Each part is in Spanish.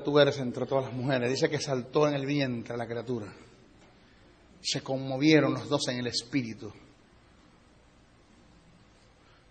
tú eres entre todas las mujeres. Dice que saltó en el vientre la criatura. Se conmovieron los dos en el espíritu.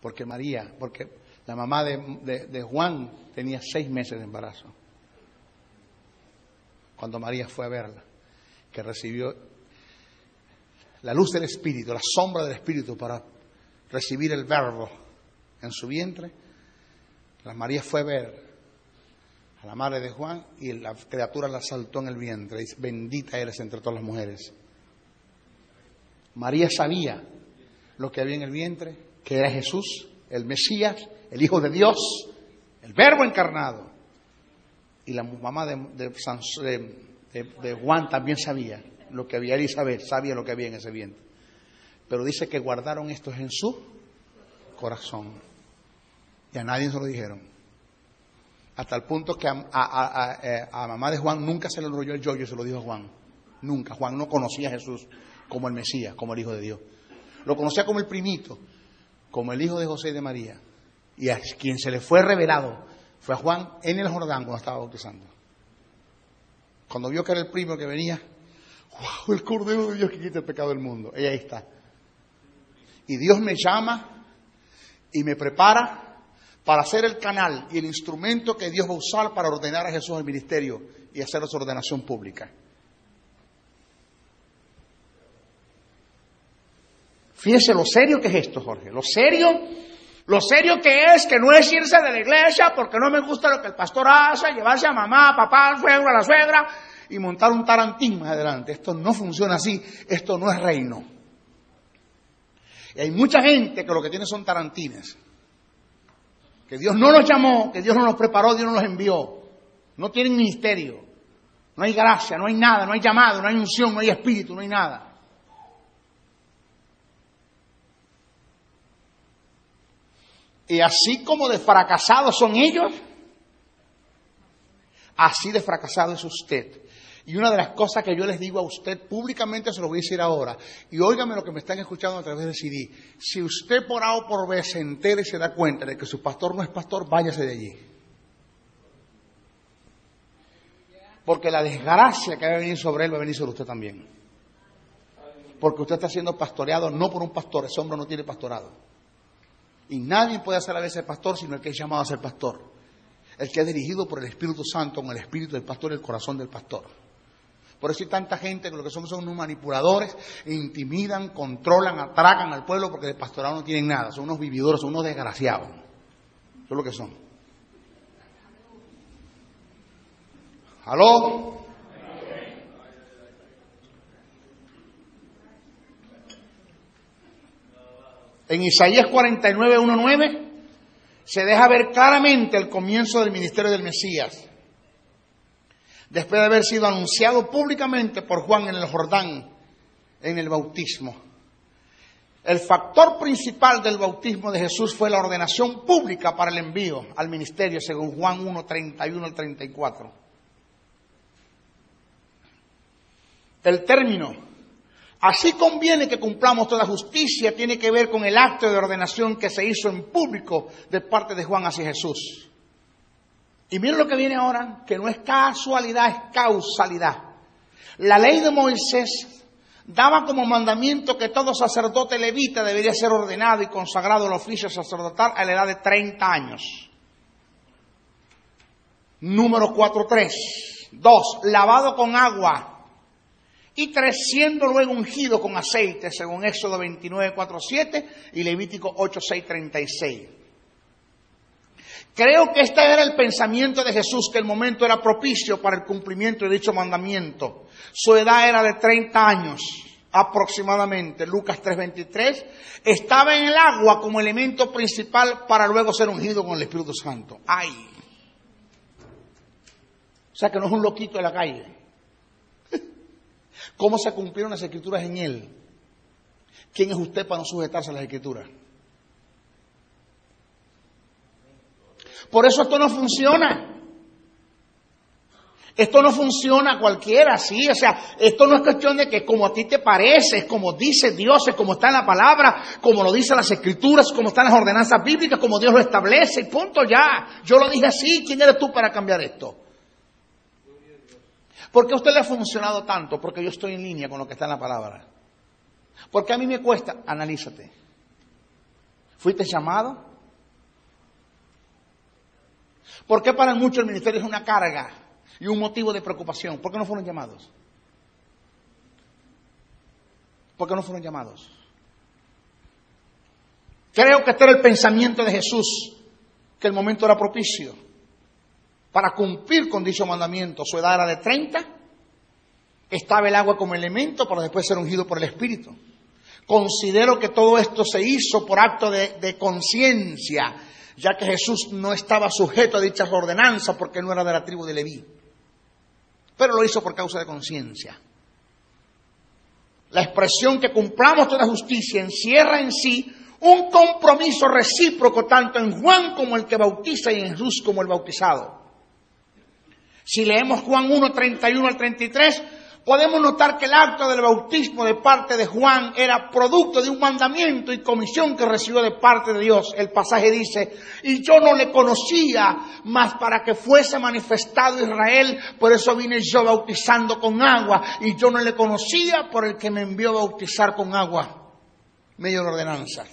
Porque la mamá de Juan tenía 6 meses de embarazo. Cuando María fue a verla, que recibió la luz del Espíritu, la sombra del Espíritu para recibir el verbo en su vientre, María fue a ver a la madre de Juan y la criatura la saltó en el vientre. Dice, bendita eres entre todas las mujeres. María sabía lo que había en el vientre, que era Jesús, el Mesías, el Hijo de Dios, el Verbo encarnado. Y la mamá de Juan también sabía lo que había, Elizabeth sabía lo que había en ese vientre. Pero dice que guardaron esto en su corazón. Y a nadie se lo dijeron. Hasta el punto que a mamá de Juan nunca se le enrolló el yoyo, se lo dijo a Juan. Nunca. Juan no conocía a Jesús como el Mesías, como el Hijo de Dios. Lo conocía como el primito, como el hijo de José y de María. Y a quien se le fue revelado fue a Juan en el Jordán cuando estaba bautizando. Cuando vio que era el primo que venía, ¡wow! El Cordero de Dios que quita el pecado del mundo. Ella ahí está. Y Dios me llama y me prepara para ser el canal y el instrumento que Dios va a usar para ordenar a Jesús al ministerio y hacer su ordenación pública. Fíjese lo serio que es esto, Jorge. Lo serio que es que no es irse de la iglesia porque no me gusta lo que el pastor hace, llevarse a mamá, a papá, al suegro, a la suegra y montar un tarantín más adelante. Esto no funciona así, esto no es reino. Y hay mucha gente que lo que tiene son tarantines. Que Dios no los llamó, que Dios no los preparó, Dios no los envió. No tienen ministerio, no hay gracia, no hay nada, no hay llamado, no hay unción, no hay espíritu, no hay nada. Y así como de fracasados son ellos, así de fracasado es usted. Y una de las cosas que yo les digo a usted públicamente, se lo voy a decir ahora, y óigame lo que me están escuchando a través del CD, si usted por A o por B se entera y se da cuenta de que su pastor no es pastor, váyase de allí. Porque la desgracia que va a venir sobre él va a venir sobre usted también. Porque usted está siendo pastoreado no por un pastor, ese hombre no tiene pastorado. Y nadie puede hacer a veces pastor sino el que es llamado a ser pastor. El que es dirigido por el Espíritu Santo, con el Espíritu del pastor y el corazón del pastor. Por eso hay tanta gente que lo que son unos manipuladores, intimidan, controlan, atracan al pueblo porque de pastorado no tienen nada. Son unos vividores, son unos desgraciados. Eso es lo que son. ¿Aló? En Isaías 49:1-9 se deja ver claramente el comienzo del ministerio del Mesías. Después de haber sido anunciado públicamente por Juan en el Jordán, en el bautismo. El factor principal del bautismo de Jesús fue la ordenación pública para el envío al ministerio, según Juan 1:31-34. El término, así conviene que cumplamos toda justicia, tiene que ver con el acto de ordenación que se hizo en público de parte de Juan hacia Jesús. Y miren lo que viene ahora, que no es casualidad, es causalidad. La ley de Moisés daba como mandamiento que todo sacerdote levita debería ser ordenado y consagrado al oficio sacerdotal a la edad de 30 años. Número 4:3. 2. Lavado con agua. Y 3. Siendo luego ungido con aceite, según Éxodo 29:4-7 y Levítico 8:6-36. Creo que este era el pensamiento de Jesús, que el momento era propicio para el cumplimiento de dicho mandamiento. Su edad era de 30 años aproximadamente. Lucas 3:23. Estaba en el agua como elemento principal para luego ser ungido con el Espíritu Santo. ¡Ay! O sea que no es un loquito de la calle. ¿Cómo se cumplieron las Escrituras en él? ¿Quién es usted para no sujetarse a las Escrituras? Por eso esto no funciona. Esto no funciona cualquiera, sí. O sea, esto no es cuestión de que como a ti te parece, es como dice Dios, es como está en la palabra, como lo dicen las Escrituras, como están las ordenanzas bíblicas, como Dios lo establece, y punto ya. Yo lo dije así, ¿quién eres tú para cambiar esto? ¿Por qué a usted le ha funcionado tanto? Porque yo estoy en línea con lo que está en la palabra. Porque a mí me cuesta, analízate. ¿Fuiste llamado? ¿Por qué para muchos el ministerio es una carga y un motivo de preocupación? ¿Por qué no fueron llamados? ¿Por qué no fueron llamados? Creo que este era el pensamiento de Jesús, que el momento era propicio para cumplir con dicho mandamiento. Su edad era de 30, estaba el agua como elemento para después ser ungido por el Espíritu. Considero que todo esto se hizo por acto de conciencia, ya que Jesús no estaba sujeto a dichas ordenanzas porque no era de la tribu de Leví. Pero lo hizo por causa de conciencia. La expresión que cumplamos toda justicia encierra en sí un compromiso recíproco tanto en Juan como el que bautiza y en Jesús como el bautizado. Si leemos Juan 1, 31 al 33, podemos notar que el acto del bautismo de parte de Juan era producto de un mandamiento y comisión que recibió de parte de Dios. El pasaje dice, y yo no le conocía, mas para que fuese manifestado Israel, por eso vine yo bautizando con agua, y yo no le conocía por el que me envió a bautizar con agua, medio de ordenanza.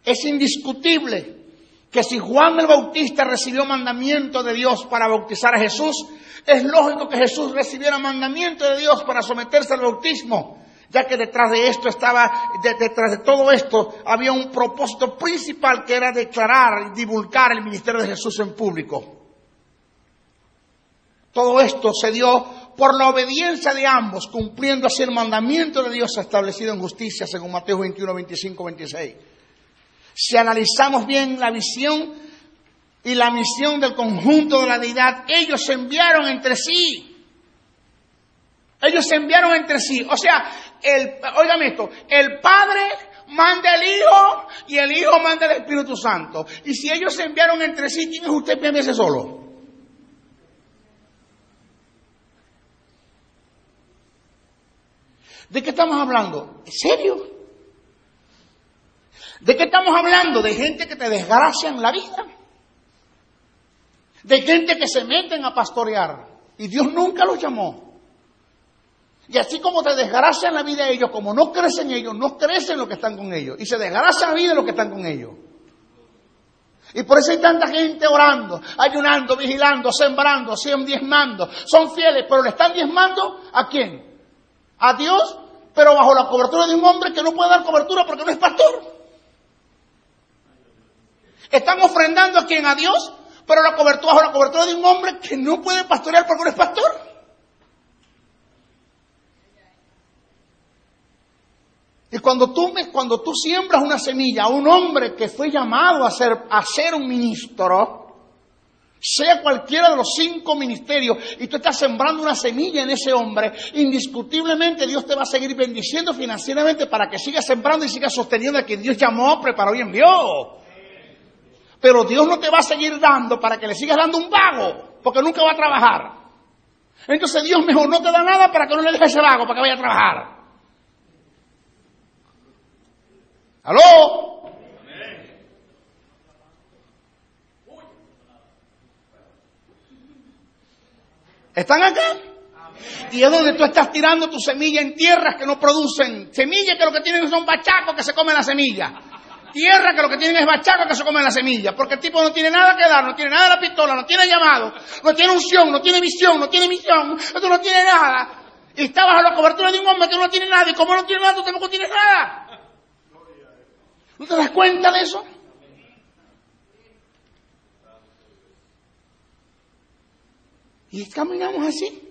Es indiscutible que si Juan el Bautista recibió mandamiento de Dios para bautizar a Jesús, es lógico que Jesús recibiera mandamiento de Dios para someterse al bautismo, ya que detrás de todo esto había un propósito principal que era declarar y divulgar el ministerio de Jesús en público. Todo esto se dio por la obediencia de ambos, cumpliendo así el mandamiento de Dios establecido en justicia, según Mateo 21, 25, 26. Si analizamos bien la visión y la misión del conjunto de la deidad, ellos se enviaron entre sí. Ellos se enviaron entre sí. O sea, óigame esto, el Padre manda el Hijo y el Hijo manda el Espíritu Santo. Y si ellos se enviaron entre sí, ¿quién es usted para enviarse solo? ¿De qué estamos hablando? ¿En serio? ¿De qué estamos hablando? De gente que te desgracian la vida. De gente que se meten a pastorear. Y Dios nunca los llamó. Y así como te desgracian la vida ellos, como no crecen ellos, no crecen los que están con ellos. Y se desgracian la vida de los que están con ellos. Y por eso hay tanta gente orando, ayunando, vigilando, sembrando, diezmando. Son fieles, pero le están diezmando ¿a quién? A Dios, pero bajo la cobertura de un hombre que no puede dar cobertura porque no es pastor. Están ofrendando a quién, a Dios, pero bajo la cobertura de un hombre que no puede pastorear porque no es pastor. Y cuando tú siembras una semilla a un hombre que fue llamado a ser un ministro, sea cualquiera de los 5 ministerios, y tú estás sembrando una semilla en ese hombre, indiscutiblemente Dios te va a seguir bendiciendo financieramente para que sigas sembrando y sigas sosteniendo a quien Dios llamó, preparó y envió. Pero Dios no te va a seguir dando para que le sigas dando un vago, porque nunca va a trabajar. Entonces Dios mejor no te da nada para que no le dejes ese vago, para que vaya a trabajar. ¿Aló? ¿Están acá? Y es donde tú estás tirando tu semilla en tierras que no producen semillas, que lo que tienen son bachacos que se comen la semilla. Tierra que lo que tienen es bachacos que se comen la semilla, porque el tipo no tiene nada que dar, no tiene nada de la pistola, no tiene llamado, no tiene unción, no tiene visión, no tiene misión, tú no tiene nada. Y está bajo la cobertura de un hombre que no tiene nada, y como no tiene nada, tú tampoco tienes nada. ¿No te das cuenta de eso? Y caminamos así.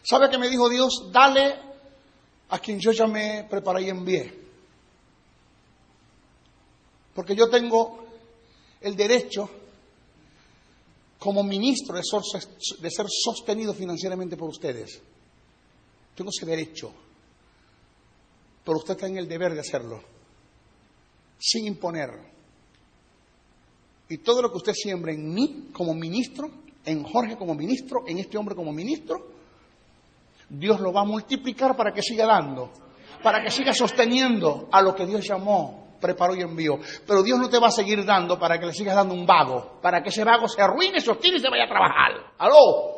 ¿Sabe qué me dijo Dios? Dale a quien yo llamé, preparé y envié. Porque yo tengo el derecho, como ministro, de ser sostenido financieramente por ustedes. Tengo ese derecho. Pero usted está en el deber de hacerlo, sin imponer. Y todo lo que usted siembre en mí como ministro, en Jorge como ministro, en este hombre como ministro, Dios lo va a multiplicar para que siga dando, para que siga sosteniendo a lo que Dios llamó, preparó y envió. Pero Dios no te va a seguir dando para que le sigas dando un vago, para que ese vago se arruine, se obstine y se vaya a trabajar. ¡Aló!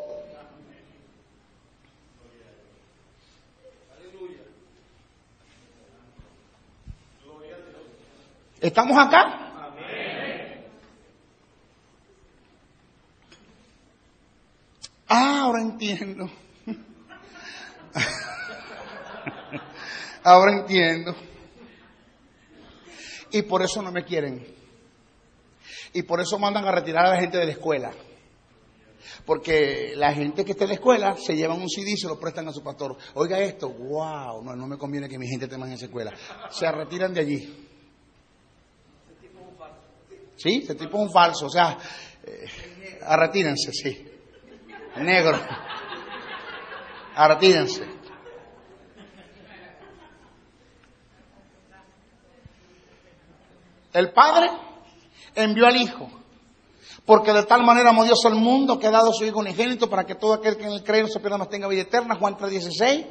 ¿Estamos acá? Ahora entiendo. Ahora entiendo. Y por eso no me quieren. Y por eso mandan a retirar a la gente de la escuela. Porque la gente que está en la escuela se llevan un CD y se lo prestan a su pastor. Oiga esto, wow, no me conviene que mi gente esté más en esa escuela. Se retiran de allí. Sí, ese tipo es un falso. O sea, retírense, sí. Negro. Retírense. El Padre envió al Hijo, porque de tal manera amó Dios al mundo que ha dado a su Hijo unigénito para que todo aquel que en él cree no se pierda, mas tenga vida eterna. Juan 3:16.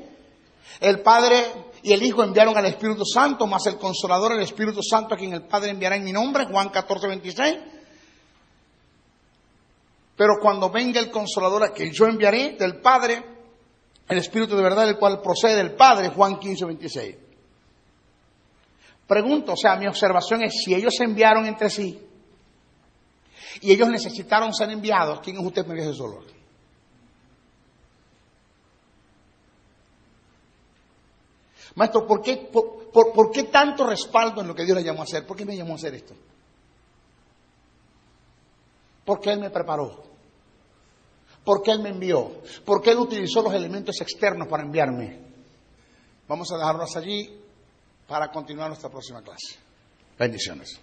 El Padre y el Hijo enviaron al Espíritu Santo, más el Consolador, el Espíritu Santo, a quien el Padre enviará en mi nombre. Juan 14:26. Pero cuando venga el Consolador, a quien yo enviaré del Padre, el Espíritu de verdad, el cual procede del Padre. Juan 15:26. Pregunto, o sea, mi observación es, si ellos se enviaron entre sí y ellos necesitaron ser enviados, ¿quién es usted para enviarse solo? Maestro, ¿por qué tanto respaldo en lo que Dios le llamó a hacer? ¿Por qué me llamó a hacer esto? Porque Él me preparó. Porque Él me envió. Porque Él utilizó los elementos externos para enviarme. Vamos a dejarlos allí para continuar nuestra próxima clase. Bendiciones.